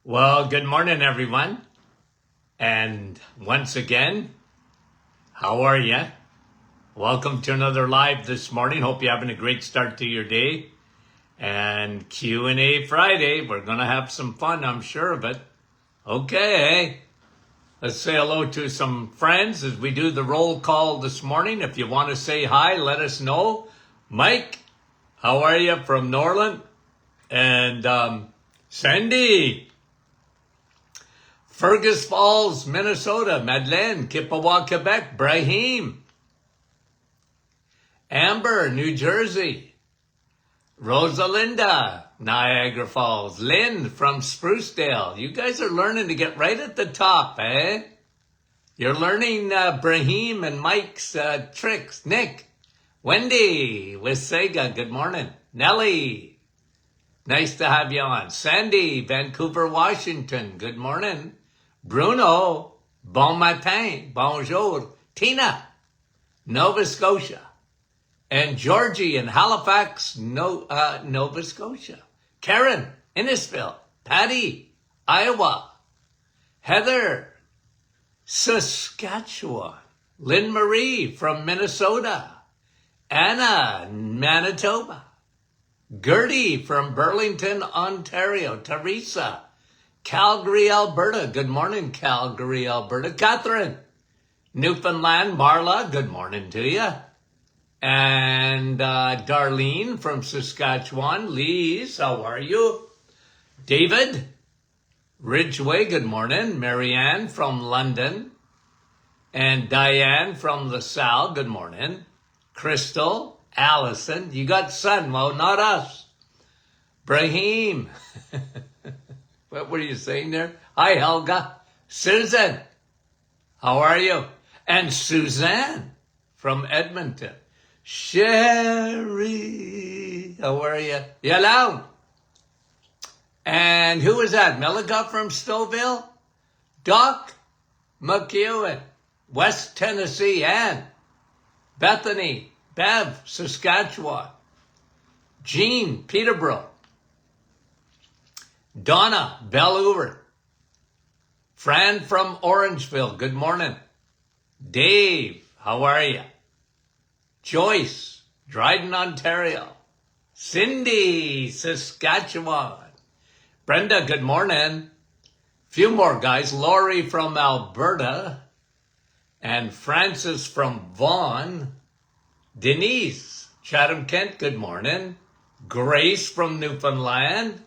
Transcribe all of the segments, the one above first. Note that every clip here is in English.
Well, good morning, everyone. And once again, how are you? Welcome to another live this morning. Hope you're having a great start to your day. And Q&A Friday, we're going to have some fun, I'm sure of it. Okay, let's say hello to some friends as we do the roll call this morning. If you want to say hi, let us know. Mike, how are you from Norland? And Sandy, Fergus Falls, Minnesota, Madeleine, Kippawa, Quebec, Brahim, Amber, New Jersey, Rosalinda, Niagara Falls, Lynn from Sprucedale. You guys are learning to get right at the top, eh? You're learning Brahim and Mike's tricks. Nick, Wendy, Wissega, good morning. Nellie, nice to have you on. Sandy, Vancouver, Washington, good morning. Bruno, bon matin, bonjour. Tina, Nova Scotia. And Georgie in Halifax, Nova Scotia. Karen, Innisfil. Patty, Iowa. Heather, Saskatchewan. Lynn Marie from Minnesota. Anna, Manitoba. Gertie from Burlington, Ontario. Teresa, Calgary, Alberta. Good morning, Calgary, Alberta. Catherine, Newfoundland. Marla, good morning to you. And Darlene from Saskatchewan. Lise, how are you? David, Ridgeway, good morning. Marianne from London. And Diane from LaSalle, good morning. Crystal, Allison, you got sun, well, not us. Brahim, what were you saying there? Hi, Helga. Susan, how are you? And Suzanne from Edmonton. Sherry, how are you? Hello. And who is that? Milliga from Stouffville? Doc McEwen, West Tennessee. Ann, Bethany, Bev, Saskatchewan. Jean, Peterborough. Donna, Bellhoover. Fran from Orangeville, good morning. Dave, how are you? Joyce, Dryden, Ontario. Cindy, Saskatchewan. Brenda, good morning. Few more guys. Lori from Alberta. And Francis from Vaughan. Denise, Chatham, Kent, good morning. Grace from Newfoundland.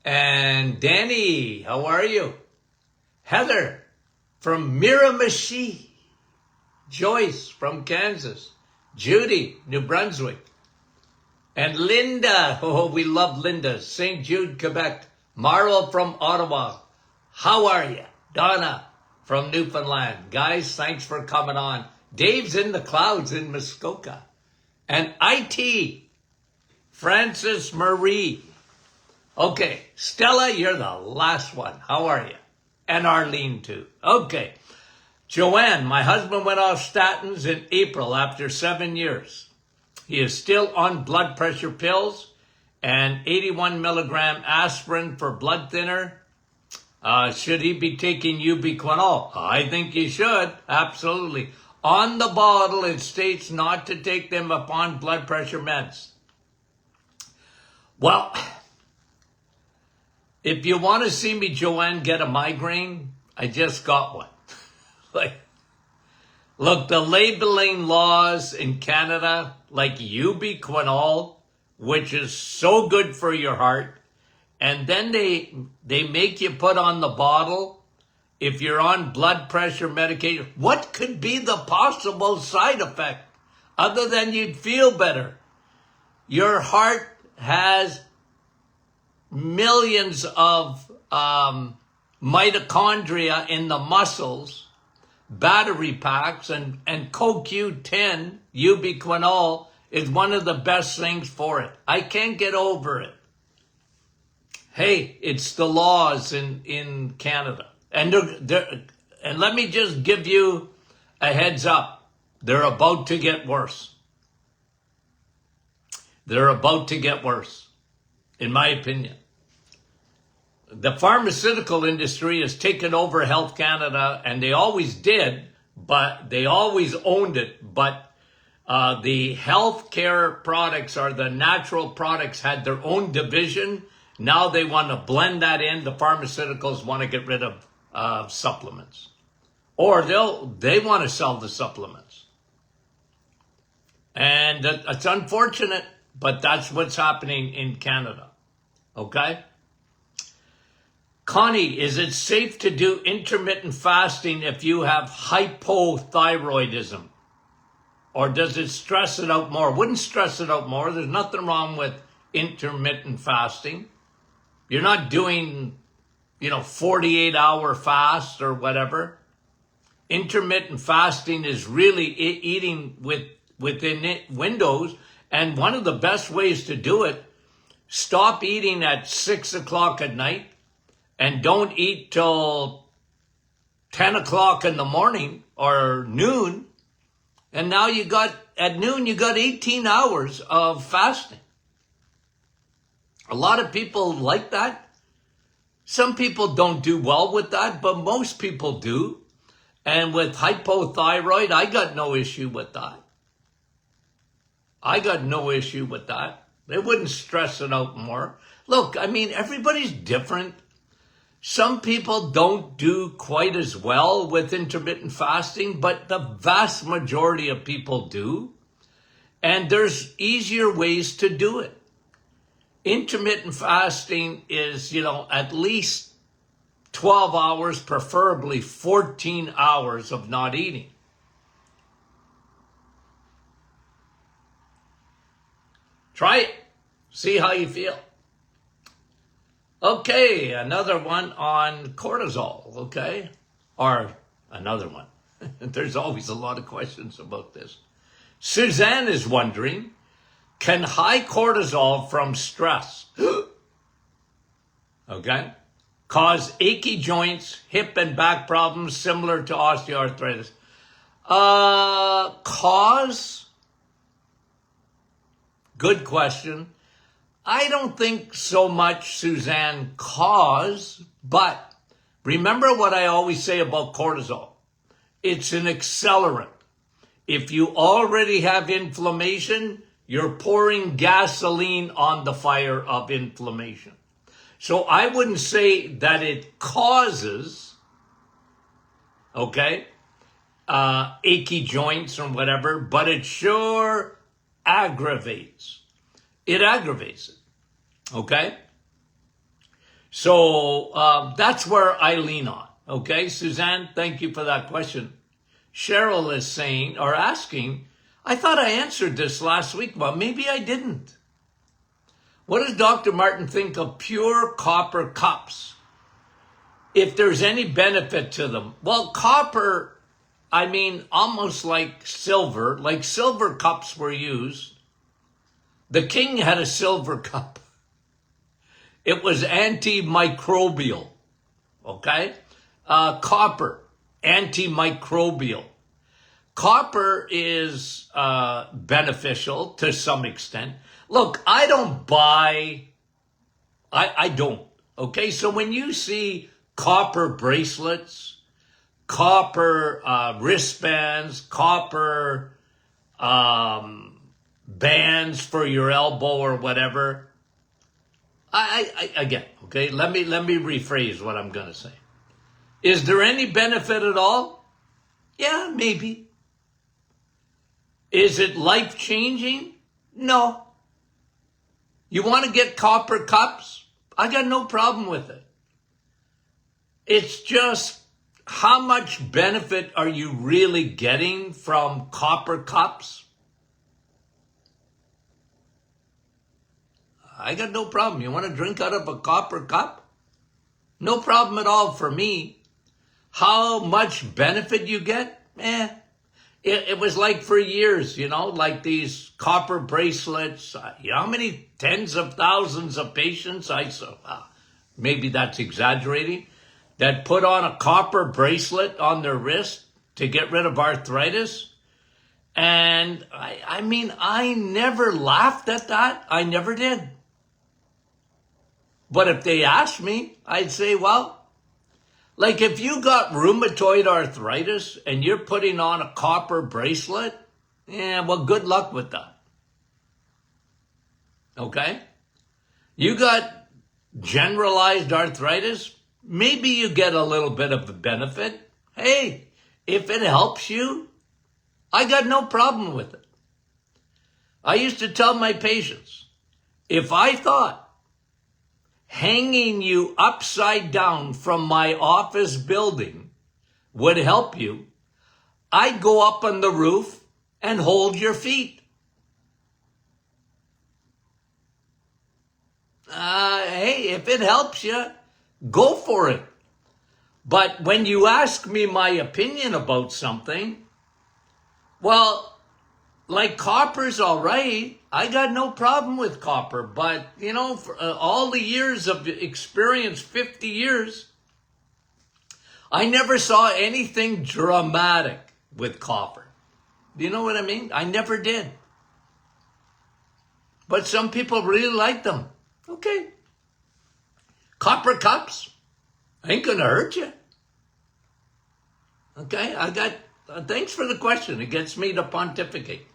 And Danny, how are you? Heather from Miramichi. Joyce from Kansas. Judy, New Brunswick. And Linda, oh, we love Linda, St. Jude, Quebec. Marlo from Ottawa. How are you? Donna from Newfoundland. Guys, thanks for coming on. Dave's in the clouds in Muskoka. And IT, Francis Marie. Okay, Stella, you're the last one. How are you? And Arlene, too. Okay. Joanne, my husband went off statins in April after 7 years. He is still on blood pressure pills and 81 milligram aspirin for blood thinner. Should he be taking ubiquinol? I think he should, absolutely. On the bottle, it states not to take them upon blood pressure meds. Well, if you want to see me, Joanne, get a migraine, I just got one. Look, the labeling laws in Canada, like ubiquinol, which is so good for your heart, and then they make you put on the bottle if you're on blood pressure medication. What could be the possible side effect other than you'd feel better? Your heart has millions of mitochondria in the muscles, battery packs, and CoQ10, ubiquinol, is one of the best things for it. I can't get over it. Hey, it's the laws in Canada. And let me just give you a heads up. They're about to get worse. They're about to get worse, in my opinion. the pharmaceutical industry has taken over Health Canada, and they always did, but they always owned it. But the healthcare products, or the natural products, had their own division. Now they want to blend that in. The pharmaceuticals want to get rid of supplements, or they want to sell the supplements. And it's unfortunate, but that's what's happening in Canada. Okay? Connie, is it safe to do intermittent fasting if you have hypothyroidism? Or does it stress it out more? Wouldn't stress it out more. There's nothing wrong with intermittent fasting. You're not doing, 48-hour fast or whatever. Intermittent fasting is really eating within windows. And one of the best ways to do it, stop eating at 6 o'clock at night. And don't eat till 10 o'clock in the morning or noon. And now at noon, you got 18 hours of fasting. A lot of people like that. Some people don't do well with that, but most people do. And with hypothyroid, I got no issue with that. They wouldn't stress it out more. Look, everybody's different. Some people don't do quite as well with intermittent fasting, but the vast majority of people do. And there's easier ways to do it. Intermittent fasting is, at least 12 hours, preferably 14 hours of not eating. Try it. See how you feel. Okay, another one on cortisol, okay? Or another one. There's always a lot of questions about this. Suzanne is wondering, can high cortisol from stress, okay, cause achy joints, hip and back problems similar to osteoarthritis? Cause? Good question. I don't think so much, Suzanne, cause, but remember what I always say about cortisol. It's an accelerant. If you already have inflammation, you're pouring gasoline on the fire of inflammation. So I wouldn't say that it causes, achy joints or whatever, but it sure aggravates. It aggravates it, okay? So that's where I lean on, okay? Suzanne, thank you for that question. Cheryl is saying, or asking, I thought I answered this last week, but maybe I didn't. What does Dr. Martin think of pure copper cups? If there's any benefit to them? Well, copper, almost like silver cups were used. The king had a silver cup. It was antimicrobial, okay? Copper, antimicrobial. Copper is beneficial to some extent. Look, I don't buy, I don't, okay? So when you see copper bracelets, copper wristbands, copper bands for your elbow or whatever, again, okay, let me rephrase what I'm going to say. Is there any benefit at all? Yeah, maybe. Is it life-changing? No. You want to get copper cups? I got no problem with it. It's just, how much benefit are you really getting from copper cups? I got no problem. You want to drink out of a copper cup? No problem at all for me. How much benefit you get? It was like for years, like these copper bracelets. How many tens of thousands of patients I saw? Maybe that's exaggerating. That put on a copper bracelet on their wrist to get rid of arthritis. And I never laughed at that. I never did. But if they asked me, I'd say, well, like if you got rheumatoid arthritis and you're putting on a copper bracelet, yeah, well, good luck with that. Okay? You got generalized arthritis, maybe you get a little bit of the benefit. Hey, if it helps you, I got no problem with it. I used to tell my patients, if I thought hanging you upside down from my office building would help you, I'd go up on the roof and hold your feet. Hey, if it helps you, go for it. But when you ask me my opinion about something, well, like copper's all right. I got no problem with copper. But, you know, for all the years of experience, 50 years, I never saw anything dramatic with copper. Do you know what I mean? I never did. But some people really like them. Okay. Copper cups ain't gonna hurt you. Okay, I got, thanks for the question. It gets me to pontificate.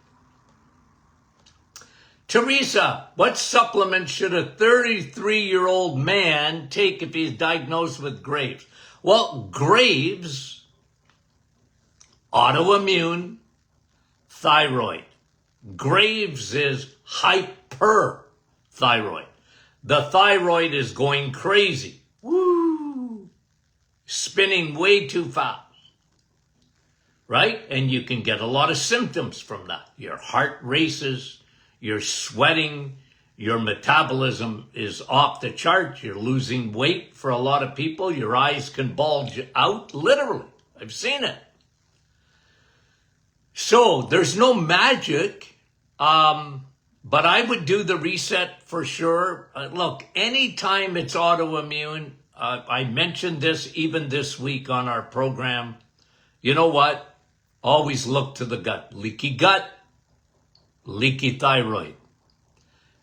Teresa, what supplement should a 33-year-old man take if he's diagnosed with Graves? Well, Graves, autoimmune, thyroid. Graves is hyperthyroid. The thyroid is going crazy. Woo! Spinning way too fast. Right? And you can get a lot of symptoms from that. Your heart races, you're sweating, your metabolism is off the chart, you're losing weight for a lot of people, your eyes can bulge out, literally. I've seen it. So there's no magic, but I would do the reset for sure. Look, anytime it's autoimmune, I mentioned this even this week on our program, you know what? Always look to the gut. Leaky gut, leaky thyroid.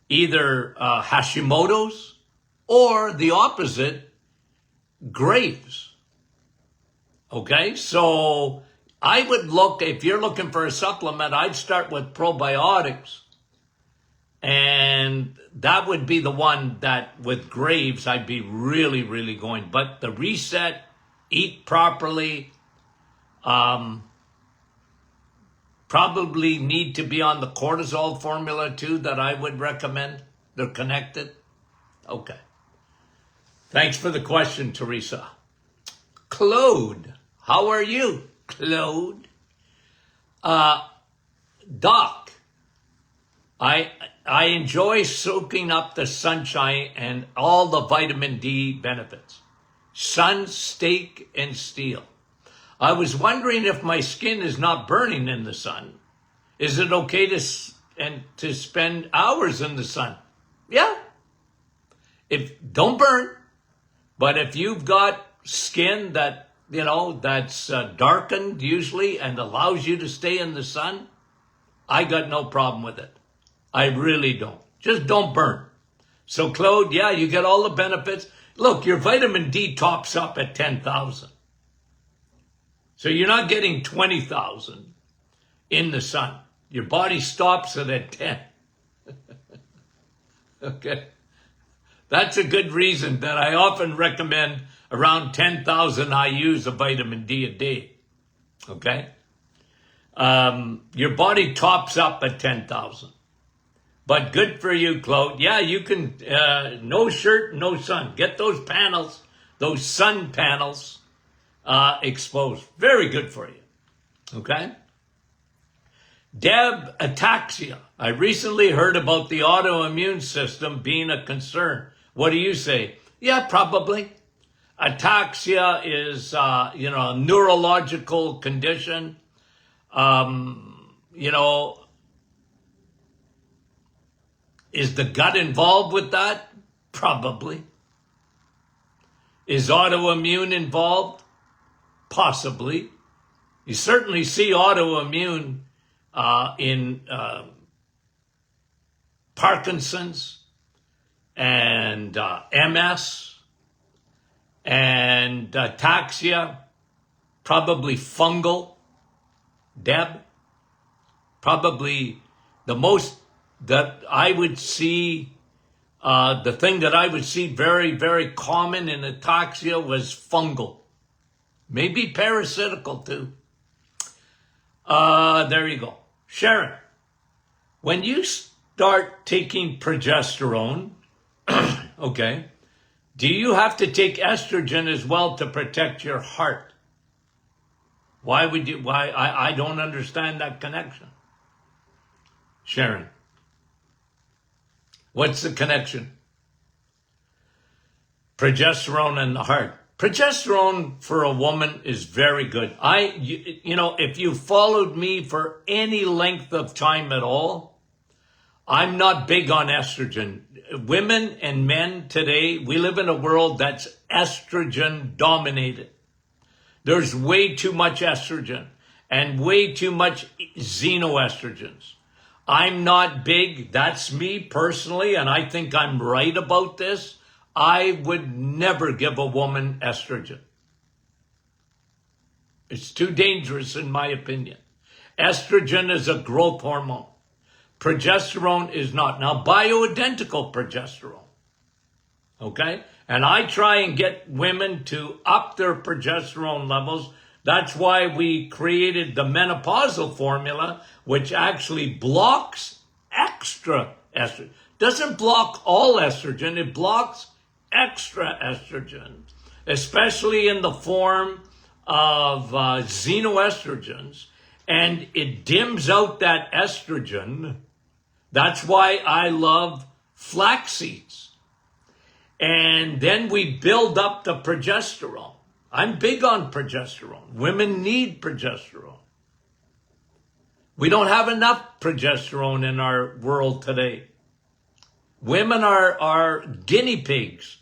Either Hashimoto's or the opposite, Graves. Okay, so I would look, if you're looking for a supplement, I'd start with probiotics. And that would be the one that with Graves, I'd be really, really going. But the reset, eat properly, probably need to be on the cortisol formula too that I would recommend. They're connected. Okay. Thanks for the question, Teresa. Claude, how are you, Claude? Doc, I enjoy soaking up the sunshine and all the vitamin D benefits. Sun, steak, and steel. I was wondering if my skin is not burning in the sun. Is it okay to spend hours in the sun? Yeah. Don't burn, but if you've got skin that, you know, that's darkened usually and allows you to stay in the sun, I got no problem with it. I really don't. Just don't burn. So Claude, yeah, you get all the benefits. Look, your vitamin D tops up at 10,000. So you're not getting 20,000 in the sun. Your body stops it at 10. Okay. That's a good reason that I often recommend around 10,000 IUs of vitamin D a day. Okay. Your body tops up at 10,000. But good for you, Claude. Yeah, you can, no shirt, no sun. Get those panels, those sun panels exposed. Very good for you. Okay? Deb, ataxia. I recently heard about the autoimmune system being a concern. What do you say? Yeah, probably. Ataxia is, a neurological condition. Is the gut involved with that? Probably. Is autoimmune involved? Possibly. You certainly see autoimmune in Parkinson's, and MS and ataxia, probably fungal, Deb. Probably the most that I would see, the thing that I would see very, very common in ataxia was fungal. Maybe parasitical too. There you go. Sharon, when you start taking progesterone, okay, do you have to take estrogen as well to protect your heart? Why would you? Why? I don't understand that connection. Sharon, what's the connection? Progesterone and the heart. Progesterone for a woman is very good. You know, if you followed me for any length of time at all, I'm not big on estrogen. Women and men today, we live in a world that's estrogen dominated. There's way too much estrogen and way too much xenoestrogens. I'm not big, that's me personally, and I think I'm right about this. I would never give a woman estrogen. It's too dangerous in my opinion. Estrogen is a growth hormone. Progesterone is not. Now, bioidentical progesterone, okay? And I try and get women to up their progesterone levels. That's why we created the menopausal formula, which actually blocks extra estrogen. Doesn't block all estrogen, it blocks extra estrogen, especially in the form of xenoestrogens, and it dims out that estrogen. That's why I love flax seeds. And then we build up the progesterone. I'm big on progesterone. Women need progesterone. We don't have enough progesterone in our world today. Women are guinea pigs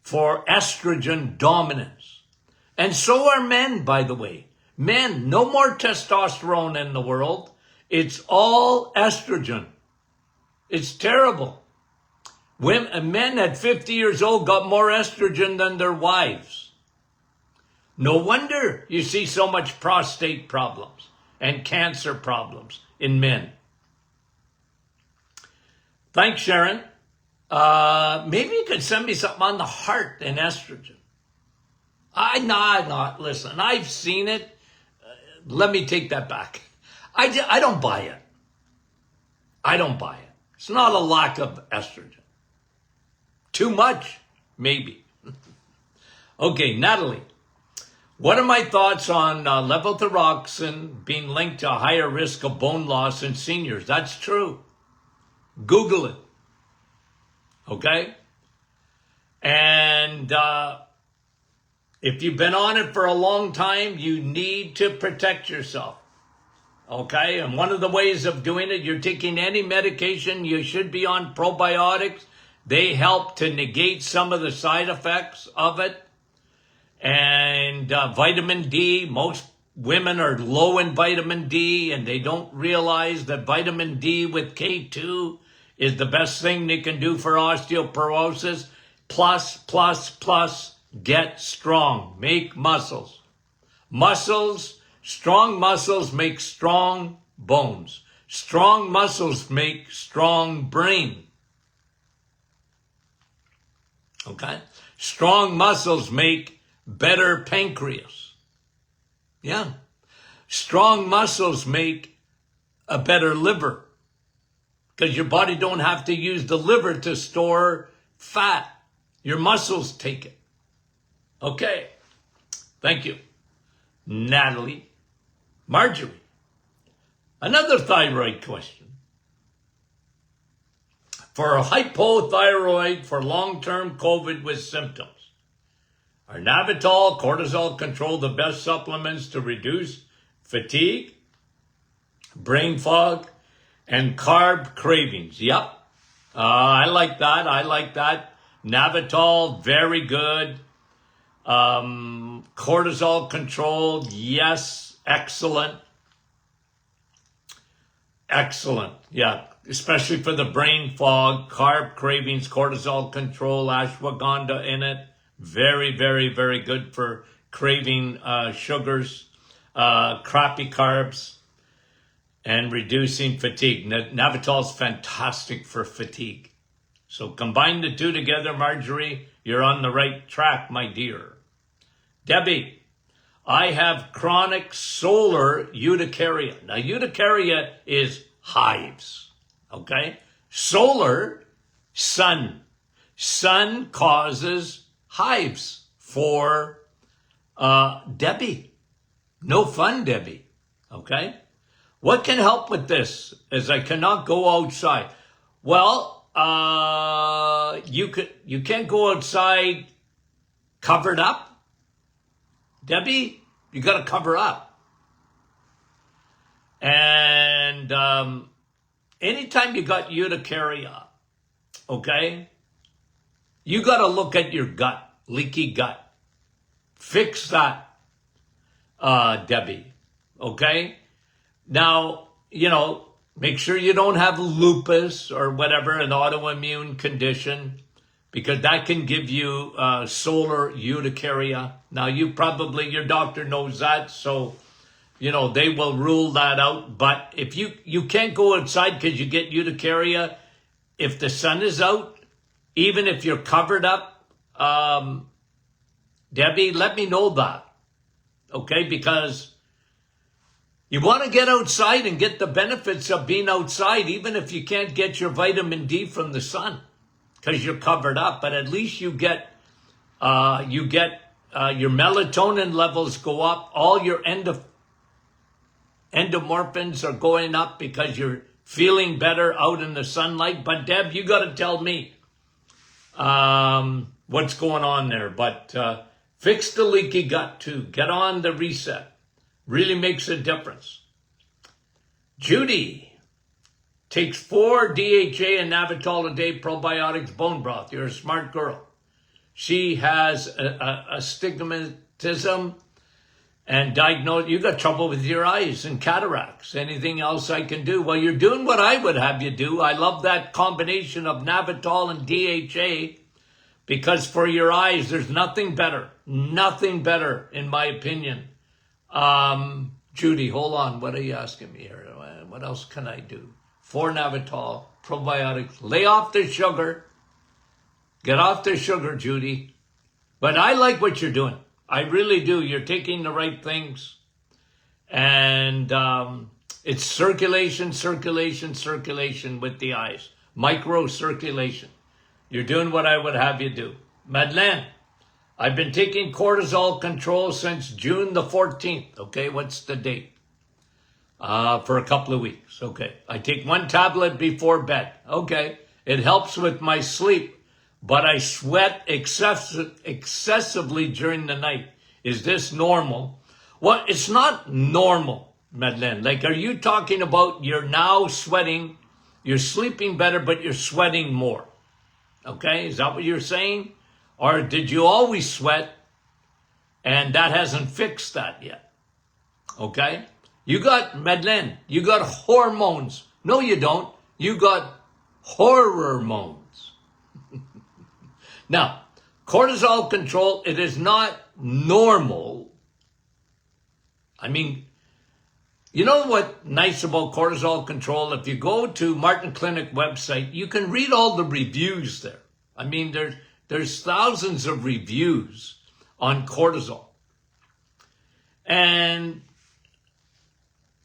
for estrogen dominance. And so are men, by the way. Men, no more testosterone in the world. It's all estrogen. It's terrible. Men at 50 years old got more estrogen than their wives. No wonder you see so much prostate problems and cancer problems in men. Thanks, Sharon. Maybe you could send me something on the heart and estrogen. Listen, I've seen it. Let me take that back. I don't buy it. I don't buy it. It's not a lack of estrogen. Too much, maybe. Okay, Natalie. What are my thoughts on levothyroxine being linked to a higher risk of bone loss in seniors? That's true. Google it. Okay? And if you've been on it for a long time, you need to protect yourself. Okay? And one of the ways of doing it, you're taking any medication, you should be on probiotics. They help to negate some of the side effects of it. And vitamin D, most women are low in vitamin D and they don't realize that vitamin D with K2 is the best thing they can do for osteoporosis. Plus, get strong, make muscles. Strong muscles make strong bones. Strong muscles make strong brain. Okay? Strong muscles make better pancreas. Yeah. Strong muscles make a better liver because your body don't have to use the liver to store fat. Your muscles take it. Okay. Thank you. Natalie. Marjorie. Another thyroid question. For a hypothyroid for long-term COVID with symptoms, are Navital, cortisol control the best supplements to reduce fatigue, brain fog, and carb cravings? Yep. I like that. Navital, very good. Cortisol control, yes, excellent. Excellent. Yeah. especially for the brain fog, carb cravings, cortisol control, ashwagandha in it. Very, very, very good for craving sugars, crappy carbs, and reducing fatigue. Navital is fantastic for fatigue. So combine the two together, Marjorie. You're on the right track, my dear. Debbie, I have chronic solar urticaria. Now, urticaria is hives, okay? Solar, sun. Sun causes hives for Debbie. No fun, Debbie, okay? What can help with this? As I cannot go outside. Well, you can't go outside covered up. Debbie, you got to cover up. And anytime you got urticaria, okay, you got to look at your gut, leaky gut. Fix that, Debbie, okay? Now, make sure you don't have lupus or whatever, an autoimmune condition, because that can give you solar urticaria. Now, your doctor knows that, so, they will rule that out. But if you can't go outside because you get urticaria, if the sun is out, even if you're covered up, Debbie, let me know that, okay? Because you want to get outside and get the benefits of being outside, even if you can't get your vitamin D from the sun because you're covered up. But at least you get your melatonin levels go up. All your endorphins are going up because you're feeling better out in the sunlight. But Deb, you got to tell me what's going on there. But fix the leaky gut too. Get on the reset. Really makes a difference. Judy takes 4 DHA and Navital a day, probiotics, bone broth. You're a smart girl. She has astigmatism and diagnosed. You got trouble with your eyes and cataracts. Anything else I can do? Well, you're doing what I would have you do. I love that combination of Navital and DHA because for your eyes, there's nothing better. Nothing better, in my opinion. Judy, hold on. What are you asking me here? What else can I do? 4 Navital, probiotics. Lay off the sugar. Get off the sugar, Judy. But I like what you're doing. I really do. You're taking the right things. And it's circulation with the eyes. Micro circulation. You're doing what I would have you do. Madeleine, I've been taking cortisol control since June the 14th. Okay, what's the date? For a couple of weeks. Okay, I take 1 tablet before bed. Okay, it helps with my sleep, but I sweat excessively during the night. Is this normal? Well, it's not normal, Madeleine. Like, are you talking about you're now sweating, you're sleeping better, but you're sweating more? Okay, is that what you're saying? Or did you always sweat and that hasn't fixed that yet? Okay? You got, Madeleine, you got hormones. No, you don't. You got hormones. Now, cortisol control, it is not normal. I mean, you know what nice about cortisol control? If you go to Martin Clinic website, you can read all the reviews there. I mean, there's thousands of reviews on cortisol. And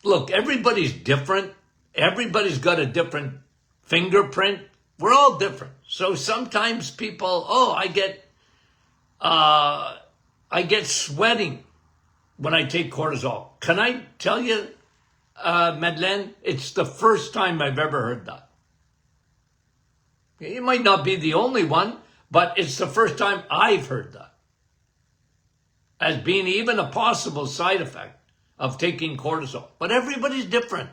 look, everybody's different. Everybody's got a different fingerprint. We're all different. So sometimes people, I get sweating when I take cortisol. Can I tell you, Madeleine, it's the first time I've ever heard that. It might not be the only one, but it's the first time I've heard that as being even a possible side effect of taking cortisol. But everybody's different.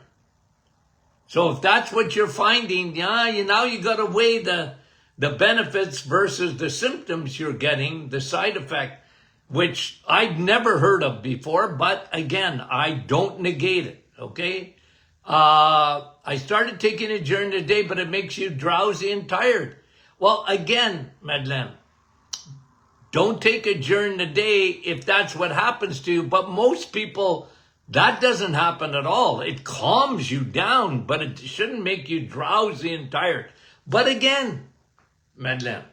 So if that's what you're finding, now you got to weigh the benefits versus the symptoms you're getting, the side effect, which I'd never heard of before. But again, I don't negate it, okay? I started taking it during the day, but it makes you drowsy and tired. Well, again, Madeleine, don't take it during the day if that's what happens to you. But most people, that doesn't happen at all. It calms you down, but it shouldn't make you drowsy and tired. But again, Madeleine,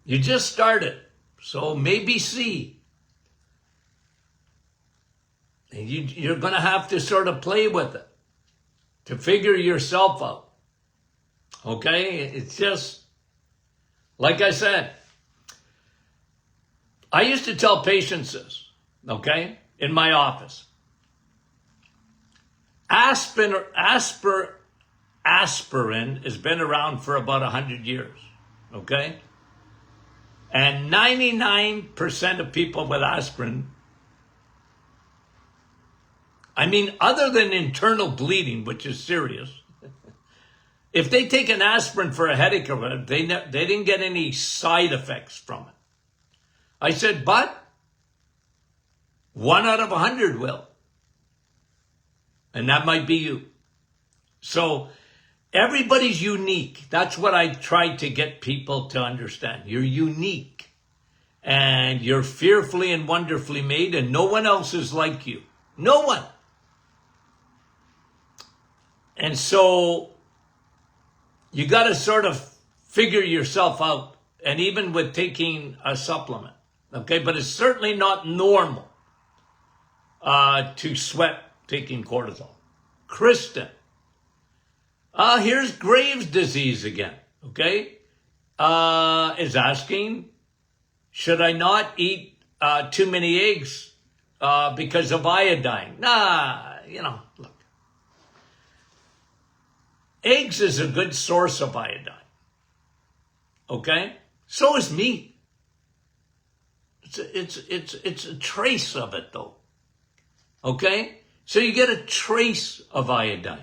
you just started, so maybe see. And you're going to have to sort of play with it to figure yourself out. Okay? It's just, like I said, I used to tell patients this, okay, in my office. Aspirin has been around for about 100 years, okay? And 99% of people with aspirin, I mean, other than internal bleeding, which is serious, if they take an aspirin for a headache or whatever, they didn't get any side effects from it. I said, but 1 out of 100 will. And that might be you. So everybody's unique. That's what I try to get people to understand. You're unique. And you're fearfully and wonderfully made, and no one else is like you. No one. And so you got to sort of figure yourself out, and even with taking a supplement, okay? But it's certainly not normal to sweat taking cortisol. Kristen, here's Graves' disease again, okay? Is asking, should I not eat too many eggs because of iodine? Nah, look. Eggs is a good source of iodine. Okay? So is meat. It's a trace of it though. Okay? So you get a trace of iodine.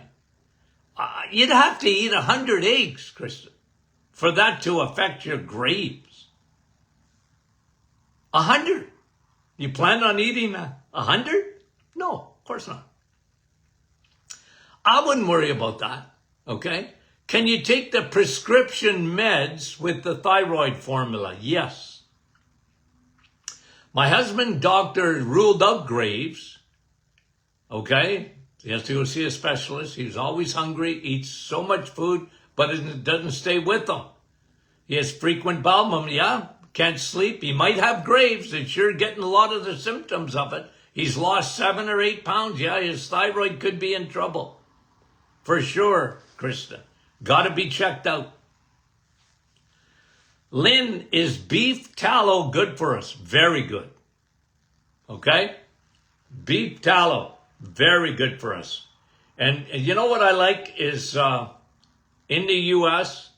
You'd have to eat 100 eggs, Kristen, for that to affect your Graves. 100? You plan on eating 100? No, of course not. I wouldn't worry about that. Okay? Can you take the prescription meds with the thyroid formula? Yes. My husband, doctor, ruled out Graves. Okay? He has to go see a specialist. He's always hungry, eats so much food, but it doesn't stay with him. He has frequent bowel movement. Yeah, can't sleep. He might have Graves. It's sure getting a lot of the symptoms of it. He's lost 7 or 8 pounds. Yeah, his thyroid could be in trouble. For sure, Krista. Got to be checked out. Lynn, is beef tallow good for us? Very good. Okay? Beef tallow, very good for us. And you know what I like is in the U.S.,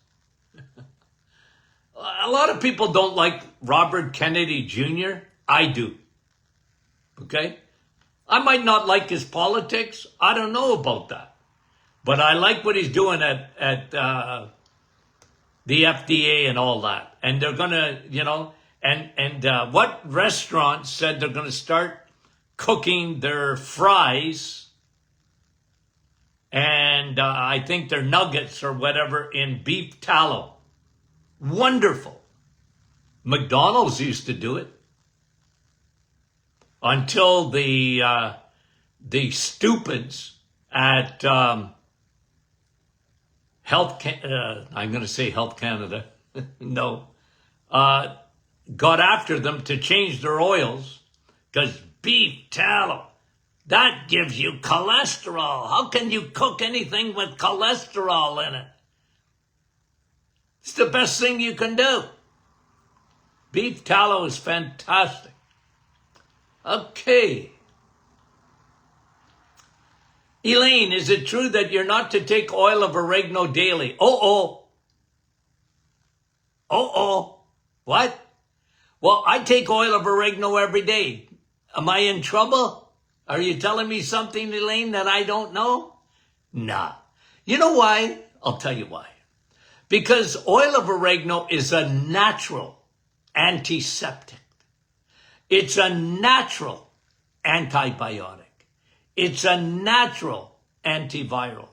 a lot of people don't like Robert Kennedy Jr. I do. Okay? I might not like his politics. I don't know about that. But I like what he's doing at the FDA and all that. And they're going to, and what restaurants said they're going to start cooking their fries and I think their nuggets or whatever in beef tallow. Wonderful. McDonald's used to do it until the stupids at I'm going to say Health Canada, no, got after them to change their oils because beef tallow, that gives you cholesterol. How can you cook anything with cholesterol in it? It's the best thing you can do. Beef tallow is fantastic. Okay. Elaine, is it true that you're not to take oil of oregano daily? Oh. What? Well, I take oil of oregano every day. Am I in trouble? Are you telling me something, Elaine, that I don't know? Nah. You know why? I'll tell you why. Because oil of oregano is a natural antiseptic. It's a natural antibiotic. It's a natural antiviral.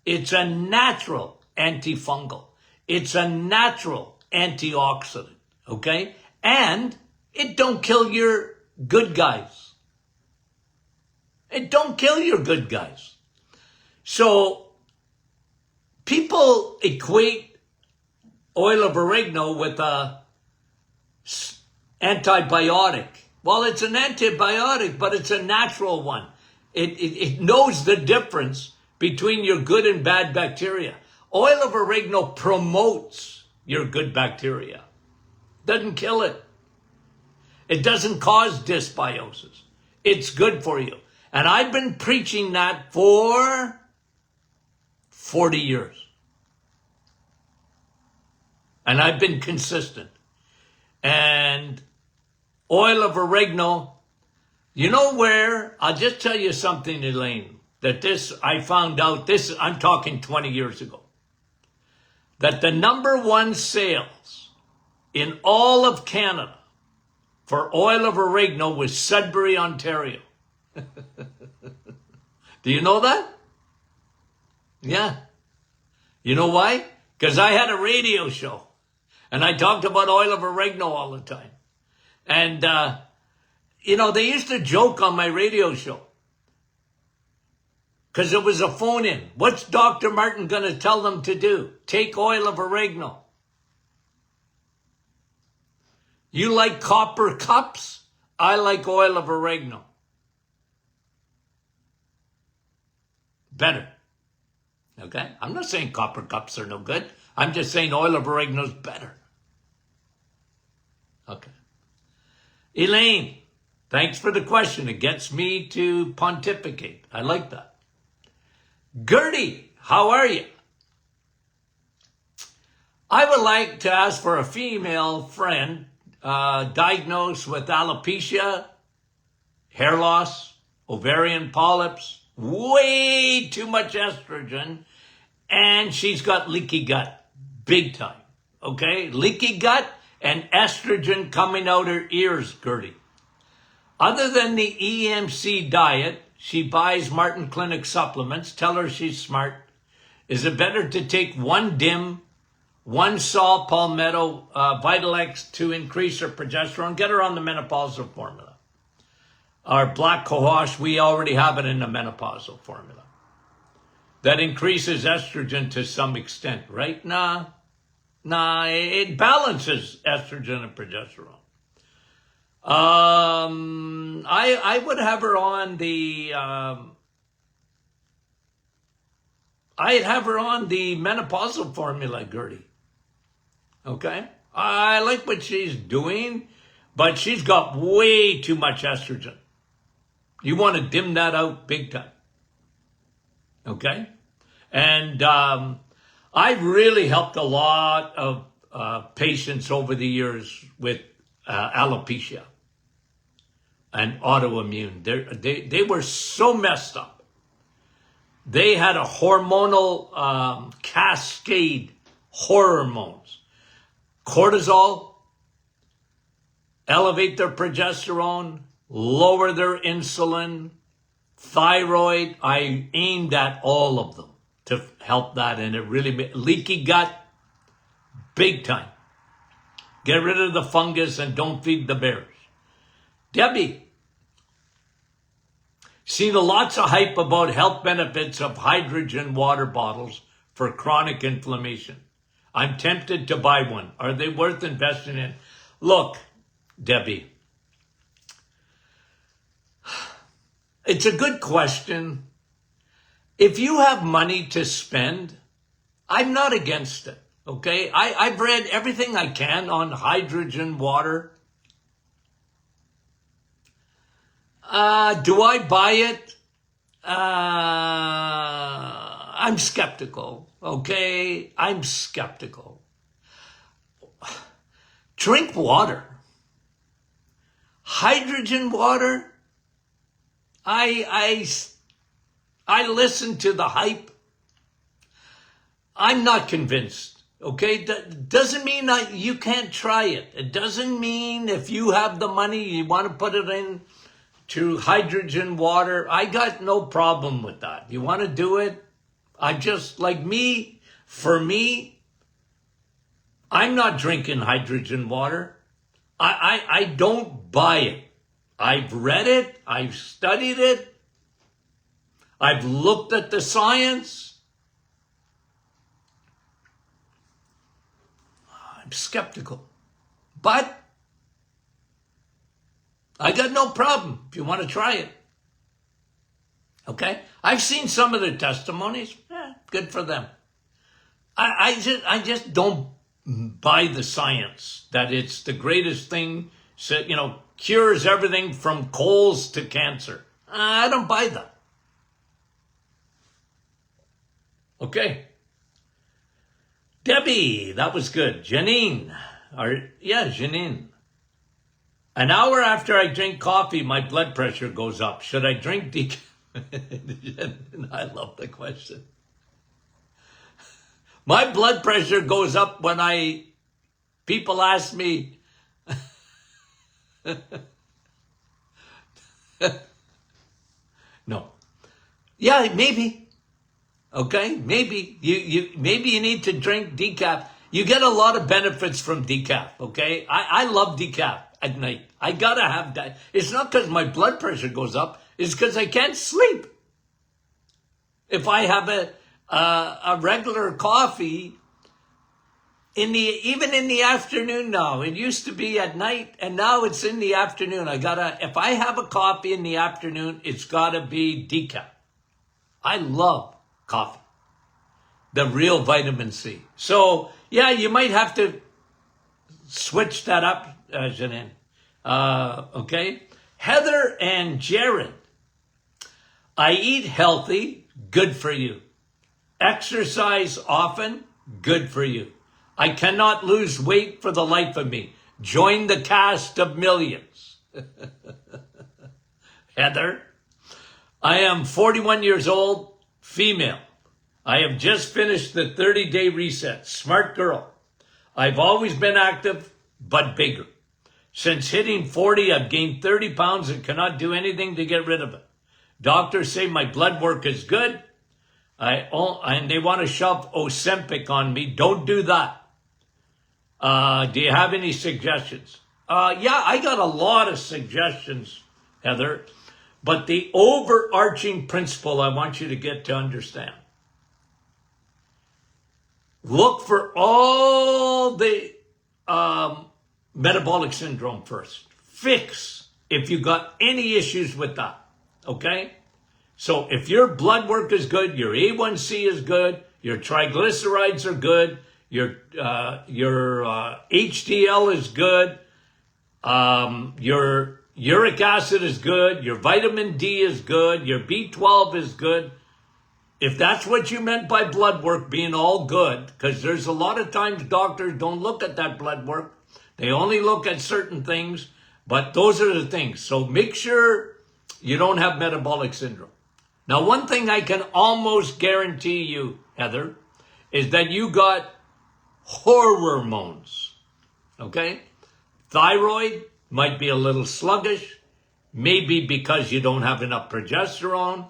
It's a natural antifungal. It's a natural antioxidant, okay? And it don't kill your good guys. It don't kill your good guys. So people equate oil of oregano with a antibiotic. Well, it's an antibiotic, but it's a natural one. It knows the difference between your good and bad bacteria. Oil of oregano promotes your good bacteria. Doesn't kill it. It doesn't cause dysbiosis. It's good for you. And I've been preaching that for 40 years. And I've been consistent. And oil of oregano, you know where, I'll just tell you something, Elaine, that this, I found out, this, I'm talking 20 years ago, that the number one sales in all of Canada for oil of oregano was Sudbury, Ontario. Do you know that? Yeah. You know why? Because I had a radio show and I talked about oil of oregano all the time. And, you know, they used to joke on my radio show because it was a phone in. What's Dr. Martin going to tell them to do? Take oil of oregano. You like copper cups? I like oil of oregano. Better. Okay? I'm not saying copper cups are no good. I'm just saying oil of oregano is better. Okay. Elaine, thanks for the question. It gets me to pontificate. I like that. Gertie, how are you? I would like to ask for a female friend diagnosed with alopecia, hair loss, ovarian polyps, way too much estrogen, and she's got leaky gut, big time, okay? Leaky gut and estrogen coming out her ears, Gertie. Other than the EMC diet, she buys Martin Clinic supplements. Tell her she's smart. Is it better to take one DIM, one saw palmetto, Vitalex to increase her progesterone? Get her on the menopausal formula. Our black cohosh, we already have it in the menopausal formula. That increases estrogen to some extent, right? Nah, it balances estrogen and progesterone. I would have her on the, I'd have her on the menopausal formula, Gertie. Okay? I like what she's doing, but she's got way too much estrogen. You want to dim that out big time. Okay? And I've really helped a lot of patients over the years with alopecia and autoimmune. They were so messed up. They had a hormonal cascade, hormones. Cortisol, elevate their progesterone, lower their insulin, thyroid. I aimed at all of them to help that, and it really leaky gut, big time. Get rid of the fungus and don't feed the bears. Debbie, seen lots of hype about health benefits of hydrogen water bottles for chronic inflammation. I'm tempted to buy one. Are they worth investing in? Look, Debbie, it's a good question. If you have money to spend, I'm not against it, okay? I've read everything I can on hydrogen water. Do I buy it? I'm skeptical, okay? I'm skeptical. Drink water. Hydrogen water? I listen to the hype. I'm not convinced, okay? That doesn't mean that you can't try it. It doesn't mean if you have the money, you want to put it in to hydrogen water. I got no problem with that. You want to do it? I just, like me, for me, I'm not drinking hydrogen water. I don't buy it. I've read it. I've studied it. I've looked at the science. I'm skeptical. But I got no problem if you want to try it. Okay? I've seen some of the testimonies. Good for them. I just don't buy the science that it's the greatest thing, cures everything from colds to cancer. I don't buy that. Okay. Debbie, that was good. Janine. Janine. An hour after I drink coffee, my blood pressure goes up. Should I drink decaf? I love the question. My blood pressure goes up when people ask me, no. Yeah, maybe. Okay, maybe. Maybe you need to drink decaf. You get a lot of benefits from decaf, okay? I love decaf at night. I gotta have that. It's not because my blood pressure goes up. It's because I can't sleep. If I have a regular coffee, even in the afternoon now, it used to be at night, and now it's in the afternoon. If I have a coffee in the afternoon, it's gotta be decaf. I love coffee. The real vitamin C. So, yeah, you might have to switch that up, Janine. Okay? Heather and Jared. I eat healthy, good for you. Exercise often, good for you. I cannot lose weight for the life of me. Join the cast of millions. Heather, I am 41 years old, female. I have just finished the 30-day reset. Smart girl. I've always been active, but bigger. Since hitting 40, I've gained 30 pounds and cannot do anything to get rid of it. Doctors say my blood work is good, and they want to shove Ozempic on me. Don't do that. Do you have any suggestions? I got a lot of suggestions, Heather, but the overarching principle I want you to get to understand. Look for all the metabolic syndrome first. Fix if you got any issues with that. Okay? So if your blood work is good, your A1C is good, your triglycerides are good, your HDL is good, your uric acid is good, your vitamin D is good, your B12 is good. If that's what you meant by blood work being all good, because there's a lot of times doctors don't look at that blood work. They only look at certain things, but those are the things. So make sure you don't have metabolic syndrome. Now, one thing I can almost guarantee you, Heather, is that you got hormones, okay? Thyroid might be a little sluggish, maybe because you don't have enough progesterone.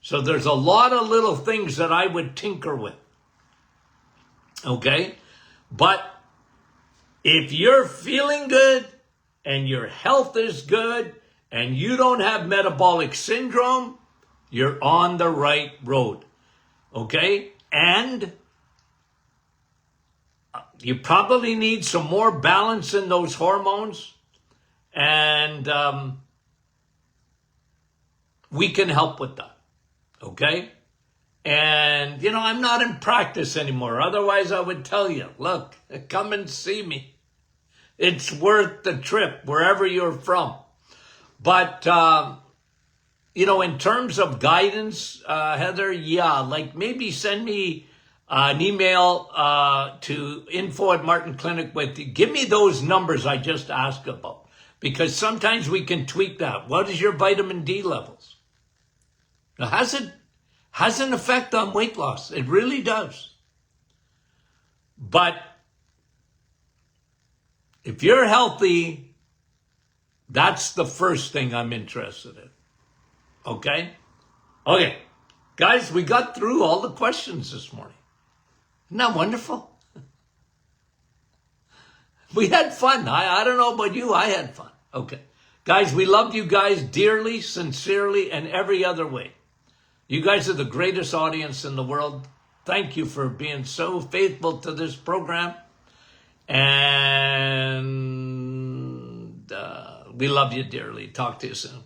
So there's a lot of little things that I would tinker with, okay? But if you're feeling good and your health is good and you don't have metabolic syndrome, you're on the right road, okay? And you probably need some more balance in those hormones, and we can help with that, okay? And, I'm not in practice anymore. Otherwise, I would tell you, look, come and see me. It's worth the trip, wherever you're from. But, in terms of guidance, Heather, maybe send me an email to info@Martin Clinic with, give me those numbers I just asked about. Because sometimes we can tweak that. What is your vitamin D levels? Now, has an effect on weight loss. It really does. But if you're healthy, That's the first thing I'm interested in. Okay? Okay. Guys, we got through all the questions this morning. Isn't that wonderful? We had fun. I don't know about you. I had fun. Okay. Guys, we love you guys dearly, sincerely, and every other way. You guys are the greatest audience in the world. Thank you for being so faithful to this program. And we love you dearly. Talk to you soon.